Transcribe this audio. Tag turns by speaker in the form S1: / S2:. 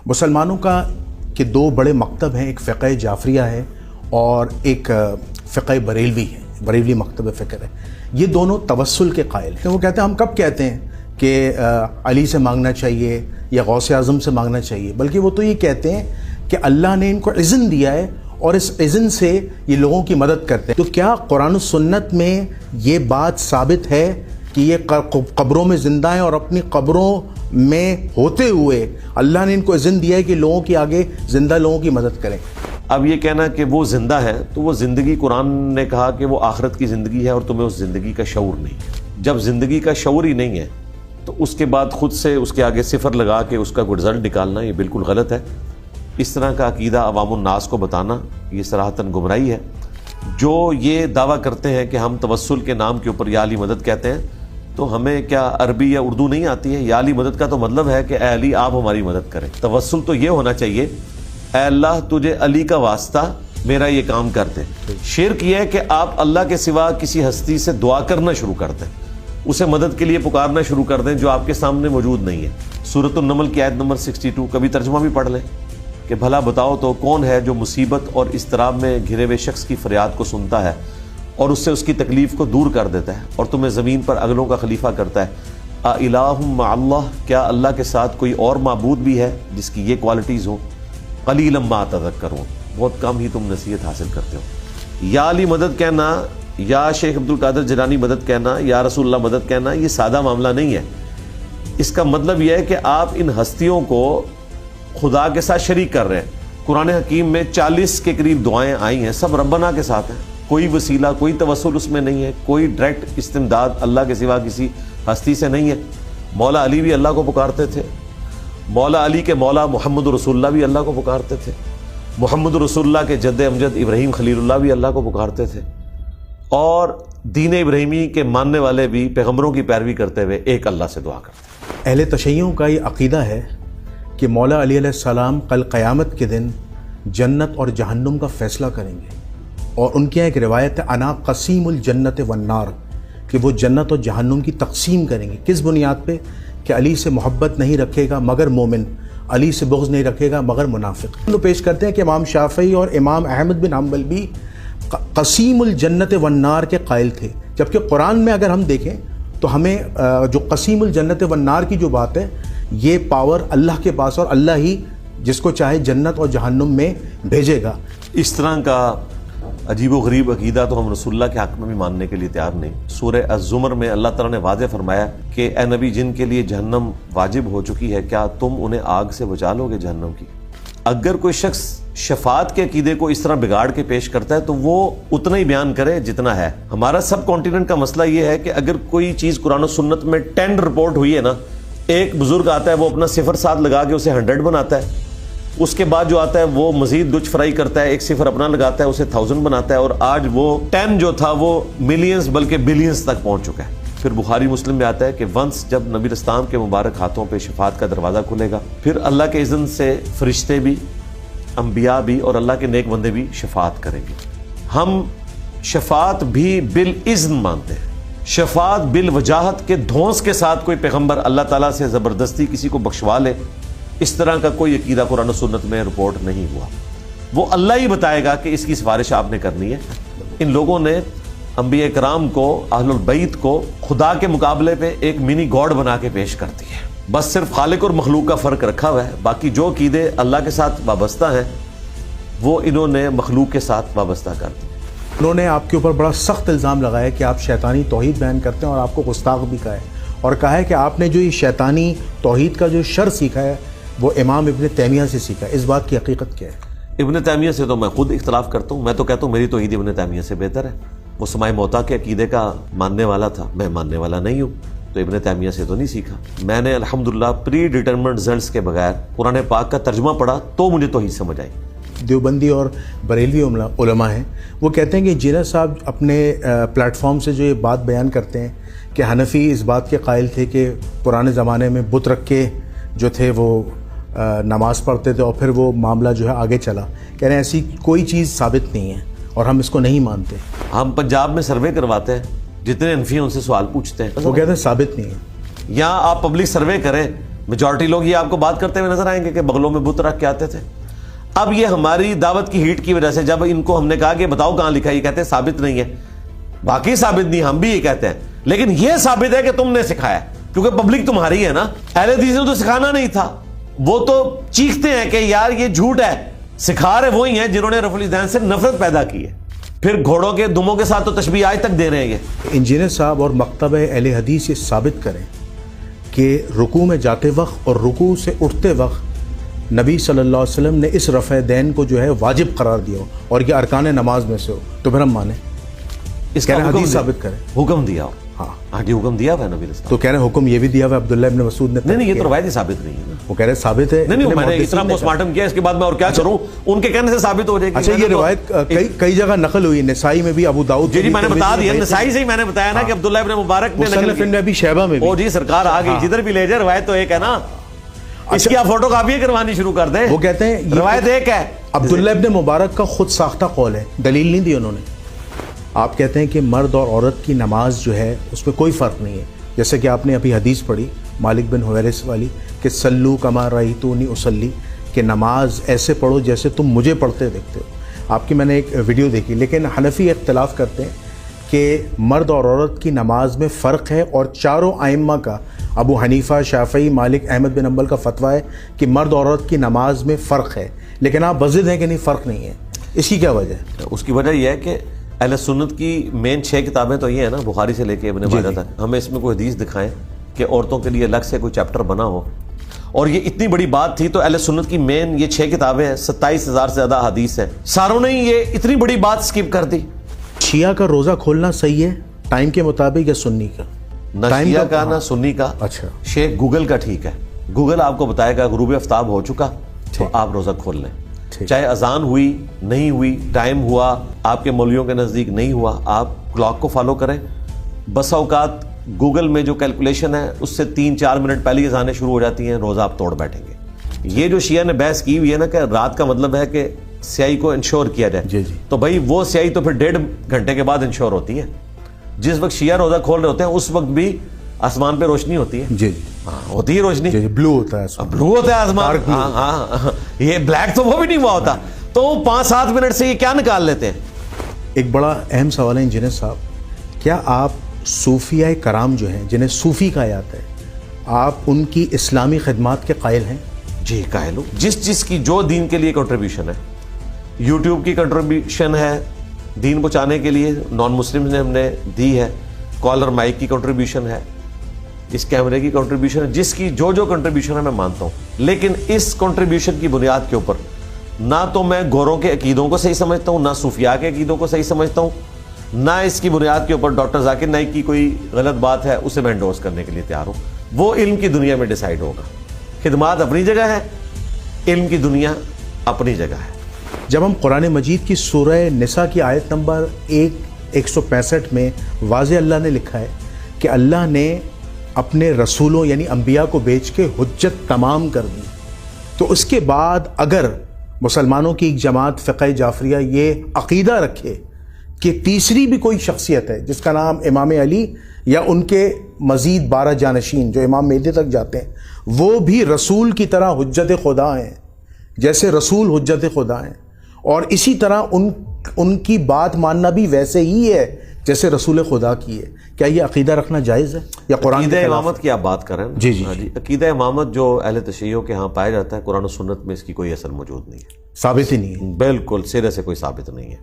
S1: مسلمانوں کا کہ دو بڑے مکتب ہیں، ایک فقہ جعفریہ ہے اور ایک فقہ بریلوی ہے، بریلوی مکتب فکر ہے۔ یہ دونوں توسل کے قائل ہیں۔ وہ کہتے ہیں ہم کب کہتے ہیں کہ علی سے مانگنا چاہیے یا غوث اعظم سے مانگنا چاہیے، بلکہ وہ تو یہ کہتے ہیں کہ اللہ نے ان کو اذن دیا ہے اور اس اذن سے یہ لوگوں کی مدد کرتے ہیں۔ تو کیا قرآن و سنت میں یہ بات ثابت ہے کہ یہ قبروں میں زندہ ہیں اور اپنی قبروں میں ہوتے ہوئے اللہ نے ان کو اذن دیا ہے کہ لوگوں کی آگے زندہ لوگوں کی مدد کریں؟
S2: اب یہ کہنا کہ وہ زندہ ہے تو وہ زندگی، قرآن نے کہا کہ وہ آخرت کی زندگی ہے اور تمہیں اس زندگی کا شعور نہیں ہے۔ جب زندگی کا شعور ہی نہیں ہے تو اس کے بعد خود سے اس کے آگے صفر لگا کے اس کا کوئی رزلٹ نکالنا یہ بالکل غلط ہے۔ اس طرح کا عقیدہ عوام الناس کو بتانا یہ صراحتاً گمراہی ہے۔ جو یہ دعویٰ کرتے ہیں کہ ہم توسل کے نام کے اوپر یا علی مدد کہتے ہیں، تو ہمیں کیا عربی یا اردو نہیں آتی ہے؟ یا علی مدد کا تو مطلب ہے کہ اے علی آپ ہماری مدد کریں۔ توسل تو یہ ہونا چاہیے اے اللہ تجھے علی کا واسطہ میرا یہ کام کر دے۔ شرک یہ ہے کہ آپ اللہ کے سوا کسی ہستی سے دعا کرنا شروع کر دیں، اسے مدد کے لیے پکارنا شروع کر دیں جو آپ کے سامنے موجود نہیں ہے۔ سورۃ النمل کی آیت نمبر 62 کبھی ترجمہ بھی پڑھ لیں کہ بھلا بتاؤ تو کون ہے جو مصیبت اور اضطراب میں گھرے ہوئے شخص کی فریاد کو سنتا ہے اور اس سے اس کی تکلیف کو دور کر دیتا ہے اور تمہیں زمین پر اگلوں کا خلیفہ کرتا ہے۔ الہ مع اللہ، کیا اللہ کے ساتھ کوئی اور معبود بھی ہے جس کی یہ کوالٹیز ہوں؟ قلیلا ما تذکرون، بہت کم ہی تم نصیحت حاصل کرتے ہو۔ یا علی مدد کہنا، یا شیخ عبد القادر جیلانی مدد کہنا، یا رسول اللہ مدد کہنا یہ سادہ معاملہ نہیں ہے۔ اس کا مطلب یہ ہے کہ آپ ان ہستیوں کو خدا کے ساتھ شریک کر رہے ہیں۔ قرآن حکیم میں 40 کے قریب دعائیں آئی ہیں، سب ربنا کے ساتھ ہیں، کوئی وسیلہ، کوئی توسل اس میں نہیں ہے، کوئی ڈائریکٹ استمداد اللہ کے سوا کسی ہستی سے نہیں ہے۔ مولا علی بھی اللہ کو پکارتے تھے، مولا علی کے مولا محمد رسول اللہ بھی اللہ کو پکارتے تھے، محمد رسول اللہ کے جد امجد ابراہیم خلیل اللہ بھی اللہ کو پکارتے تھے، اور دین ابراہیمی کے ماننے والے بھی پیغمبروں کی پیروی کرتے ہوئے ایک اللہ سے دعا کرتے ہیں۔
S1: اہل تشیعوں کا یہ عقیدہ ہے کہ مولا علی علیہ السلام کل قیامت کے دن جنت اور جہنم کا فیصلہ کریں گے، اور ان کی ایک روایت ہے انا قسیم الجنت والنار، کہ وہ جنت اور جہنم کی تقسیم کریں گے۔ کس بنیاد پہ؟ کہ علی سے محبت نہیں رکھے گا مگر مومن، علی سے بغض نہیں رکھے گا مگر منافق۔ وہ پیش کرتے ہیں کہ امام شافعی اور امام احمد بن حنبل بھی قسیم الجنت والنار کے قائل تھے، جبکہ قرآن میں اگر ہم دیکھیں تو ہمیں جو قسیم الجنت والنار کی جو بات ہے یہ پاور اللہ کے پاس، اور اللہ ہی جس کو چاہے جنت اور جہنم میں بھیجے گا۔
S2: اس طرح کا عجیب و غریب عقیدہ تو ہم رسول اللہ کے حق میں بھی ماننے کے لیے تیار نہیں۔ سورہ الزمر میں اللہ تعالیٰ نے واضح فرمایا کہ اے نبی جن کے لیے جہنم واجب ہو چکی ہے کیا تم انہیں آگ سے بچا لو گے جہنم کی؟ اگر کوئی شخص شفاعت کے عقیدے کو اس طرح بگاڑ کے پیش کرتا ہے تو وہ اتنا ہی بیان کرے جتنا ہے۔ ہمارا سب کانٹیننٹ کا مسئلہ یہ ہے کہ اگر کوئی چیز قرآن و سنت میں 10 رپورٹ ہوئی ہے نا، ایک بزرگ آتا ہے وہ اپنا 0 ساتھ لگا کے اسے 100 بناتا ہے، اس کے بعد جو آتا ہے وہ مزید دچ فرائی کرتا ہے، ایک 0 اپنا لگاتا ہے اسے 1000 بناتا ہے، اور آج وہ 10 جو تھا وہ ملینز بلکہ بلینز تک پہنچ چکا ہے۔ پھر بخاری مسلم میں آتا ہے کہ ونس جب نبی اسلام کے مبارک ہاتھوں پہ شفاعت کا دروازہ کھلے گا، پھر اللہ کے اذن سے فرشتے بھی، انبیاء بھی اور اللہ کے نیک بندے بھی شفاعت کریں گے۔ ہم شفاعت بھی بالاذن مانتے ہیں، شفاعت بالوجاہت کے دھونس کے ساتھ کوئی پیغمبر اللہ تعالیٰ سے زبردستی کسی کو بخشوا لے، اس طرح کا کوئی عقیدہ قرآن و سنت میں رپورٹ نہیں ہوا۔ وہ اللہ ہی بتائے گا کہ اس کی سفارش آپ نے کرنی ہے۔ ان لوگوں نے انبیاء کرام کو، اہل البیت کو خدا کے مقابلے پہ ایک منی گاڈ بنا کے پیش کر دی ہے۔ بس صرف خالق اور مخلوق کا فرق رکھا ہوا ہے، باقی جو عقیدے اللہ کے ساتھ وابستہ ہیں وہ انہوں نے مخلوق کے ساتھ وابستہ کر دی۔
S1: انہوں نے آپ کے اوپر بڑا سخت الزام لگایا کہ آپ شیطانی توحید بیان کرتے ہیں، اور آپ کو گستاخ بھی کہا ہے، اور کہا ہے کہ آپ نے جو یہ شیطانی توحید کا جو شر سیکھا ہے وہ امام ابن تیمیہ سے سیکھا ہے۔ اس بات کی حقیقت کیا ہے؟
S2: ابن تیمیہ سے تو میں خود اختلاف کرتا ہوں، میں تو کہتا ہوں میری توحید ابن تیمیہ سے بہتر ہے۔ وہ سماع موتا کے عقیدے کا ماننے والا تھا، میں ماننے والا نہیں ہوں، تو ابن تیمیہ سے تو نہیں سیکھا۔ میں نے الحمدللہ پری ڈیٹرمنٹ رزلٹس کے بغیر قرآن پاک کا ترجمہ پڑھا تو مجھے توحید سمجھ آئی۔
S1: دیوبندی اور بریلوی علماء ہیں، وہ کہتے ہیں کہ جنید صاحب اپنے پلیٹ فارم سے جو یہ بات بیان کرتے ہیں کہ حنفی اس بات کے قائل تھے کہ پرانے زمانے میں بت رکھ کے جو تھے وہ نماز پڑھتے تھے، اور پھر وہ معاملہ جو ہے آگے چلا، کہہ رہے ہیں ایسی کوئی چیز ثابت نہیں ہے اور ہم اس کو نہیں مانتے۔
S2: ہم پنجاب میں سروے کرواتے ہیں، جتنے انفی ہیں ان سے سوال پوچھتے ہیں،
S1: وہ کہتے ہیں ثابت نہیں ہے۔
S2: یا آپ پبلک سروے کریں میجورٹی لوگ یہ آپ کو بات کرتے ہوئے نظر آئیں گے کہ بغلوں میں بت رکھ کے آتے تھے. اب یہ ہماری دعوت کی ہیٹ کی وجہ سے جب ان کو ہم نے کہا کہ بتاؤ کہاں لکھا ہے, یہ کہتے ہیں ثابت نہیں ہے. باقی ثابت نہیں, ہم بھی یہ کہتے ہیں, لیکن یہ ثابت ہے کہ تم نے سکھایا, کیونکہ پبلک تمہاری ہے نا. اہل حدیث نے تو سکھانا نہیں تھا, وہ تو چیختے ہیں کہ یار یہ جھوٹ ہے. سکھا رہے وہی ہیں جنہوں نے رفع الاذان سے نفرت پیدا کی ہے. پھر گھوڑوں کے دموں کے ساتھ تو تشبیہ آج تک دے رہے ہیں. یہ
S1: انجینئر صاحب اور مکتبہ اہل حدیث یہ ثابت کریں کہ رکوع میں جاتے وقت اور رکوع سے اٹھتے وقت نبی صلی اللہ علیہ وسلم نے اس رفع دین کو جو ہے واجب قرار دیا ہو اور یہ ارکان نماز میں سے ہو, تو پھر ہم مانیں.
S2: اس کا
S1: حدیث ثابت کریں,
S2: حکم دیا ہو. ہاں جی, حکم دیا ہوا ہے نبی
S1: تو کہہ رہے ہیں حکم یہ بھی دیا ہوا عبداللہ ابن مسعود نے.
S2: نہیں, یہ تو روایت ہی ثابت نہیں ہے.
S1: وہ کہہ رہے ثابت ہے.
S2: نہیں, میں نے اتنا پوسٹ مارٹم کیا, اس کے بعد میں اور کیا کروں, ان کے کہنے سے ثابت ہو جائے گی.
S1: اچھا, یہ روایت کئی جگہ نقل ہوئی, نسائی میں بھی, ابو داؤد.
S2: جی میں نے بتا دیا, نسائی سے ہی میں نے بتایا نا کہ عبداللہ ابن مبارک نے
S1: مصنف ابن ابی شیبہ میں بھی.
S2: او جی سرکار آ گئی, جدھر بھی لے جائے روایت تو ایک ہے نا. اس کی آپ فوٹو کاپی کروانی شروع کر دیں.
S1: وہ کہتے ہیں
S2: روایت ایک ہے.
S1: عبداللہ ابن مبارک کا خود ساختہ قول ہے, دلیل نہیں دی انہوں نے. آپ کہتے ہیں کہ مرد اور عورت کی نماز جو ہے اس میں کوئی فرق نہیں ہے, جیسے کہ آپ نے ابھی حدیث پڑھی مالک بن حویرث والی کہ سلو کما رأیتونی اصلی, کہ نماز ایسے پڑھو جیسے تم مجھے پڑھتے دیکھتے ہو. آپ کی میں نے ایک ویڈیو دیکھی. لیکن حنفی اختلاف کرتے ہیں کہ مرد اور عورت کی نماز میں فرق ہے, اور چاروں ائمہ کا, ابو حنیفہ, شافعی, مالک, احمد بن حنبل کا فتویٰ ہے کہ مرد اور عورت کی نماز میں فرق ہے. لیکن آپ بضد ہیں کہ نہیں فرق نہیں ہے. اس کی کیا وجہ ہے؟
S2: اس کی وجہ یہ ہے کہ اہل سنت کی مین 6 کتابیں تو یہ ہیں نا, بخاری سے لے کے ابن ماجہ تک. ہمیں اس میں کوئی حدیث دکھائیں کہ عورتوں کے لیے الگ سے کوئی چیپٹر بنا ہو. اور یہ اتنی بڑی بات تھی تو اہل سنت کی مین یہ 6 کتابیں ہیں, 27,000 سے زیادہ حدیث ہیں. ساروں نے یہ اتنی بڑی بات سکپ کر دی.
S1: شیعہ کا روزہ کھولنا صحیح ہے ٹائم کے مطابق یا سنی کا؟
S2: نہ شیعہ کا نہ سنی کا.
S1: اچھا,
S2: شیخ گوگل کا ٹھیک ہے. گوگل آپ کو بتائے گا غروب آفتاب ہو چکا تو آپ روزہ کھول لیں, چاہے اذان ہوئی نہیں ہوئی, ٹائم ہوا آپ کے مولویوں کے نزدیک نہیں ہوا, آپ کلاک کو فالو کریں. بس اوقات گوگل میں جو کیلکولیشن ہے اس سے 3-4 منٹ پہلے اذانیں شروع ہو جاتی ہیں, روزہ آپ توڑ بیٹھیں گے. یہ جو شیعہ نے بحث کی ہوئی ہے نا کہ رات کا مطلب ہے کہ سیاہی کو انشور کیا جائے,
S1: جی جی,
S2: تو بھائی وہ سیاہی تو پھر 1.5 گھنٹے کے بعد انشور ہوتی ہے. جس وقت شیعہ روزہ کھول رہے ہوتے ہیں اس وقت بھی آسمان پہ روشنی ہوتی ہے.
S1: جی جی,
S2: ہوتی ہے روشنی,
S1: بلو ہوتا ہے,
S2: بلو ہوتا ہے آسمان. ہاں, یہ بلیک تو وہ بھی نہیں ہوا ہوتا. تو 5-7 منٹ سے یہ کیا نکال لیتے ہیں.
S1: ایک بڑا اہم سوال ہے انجینئر صاحب, کیا آپ صوفیاء کرام جو ہیں جنہیں صوفی کہا جاتا ہے, آپ ان کی اسلامی خدمات کے قائل ہیں؟
S2: جی قائل ہوں. جس کی جو دین کے لیے کنٹریبیوشن ہے, یوٹیوب کی کنٹریبیوشن ہے دین پہنچانے کے لیے, نان مسلم نے ہم نے دی ہے, کالر مائک کی کنٹریبیوشن ہے, اس کیمرے کی کنٹریبیوشن ہے, جس کی جو کنٹریبیوشن ہے میں مانتا ہوں. لیکن اس کنٹریبیوشن کی بنیاد کے اوپر نہ تو میں گوروں کے عقیدوں کو صحیح سمجھتا ہوں, نہ صوفیاء کے عقیدوں کو صحیح سمجھتا ہوں, نہ اس کی بنیاد کے اوپر ڈاکٹر ذاکر نائک کی کوئی غلط بات ہے اسے میں انڈورس کرنے کے لیے تیار ہوں. وہ علم کی دنیا میں ڈیسائیڈ ہوگا. خدمات اپنی جگہ ہے, علم کی دنیا اپنی جگہ ہے.
S1: جب ہم قرآن مجید کی سورہ نساء کی آیت نمبر 165 میں واضح اللہ نے لکھا ہے کہ اللہ نے اپنے رسولوں یعنی انبیاء کو بھیج کے حجت تمام کر دی, تو اس کے بعد اگر مسلمانوں کی ایک جماعت فقہ جعفریہ یہ عقیدہ رکھے کہ تیسری بھی کوئی شخصیت ہے جس کا نام امام علی یا ان کے مزید 12 جانشین جو امام مہدی تک جاتے ہیں, وہ بھی رسول کی طرح حجت خدا ہیں, جیسے رسول حجت خدا ہیں, اور اسی طرح ان کی بات ماننا بھی ویسے ہی ہے جیسے رسول خدا کی ہے. کیا یہ عقیدہ رکھنا جائز ہے یا قرآن
S2: عقیدہ امامت کی آپ بات کر رہے ہیں؟
S1: جی جی,
S2: عقیدہ امامت جو اہل تشیعوں کے ہاں پایا جاتا ہے, قرآن و سنت میں اس کی کوئی اثر موجود نہیں ہے,
S1: ثابت ہی نہیں ہے,
S2: بالکل سرے سے کوئی ثابت نہیں ہے.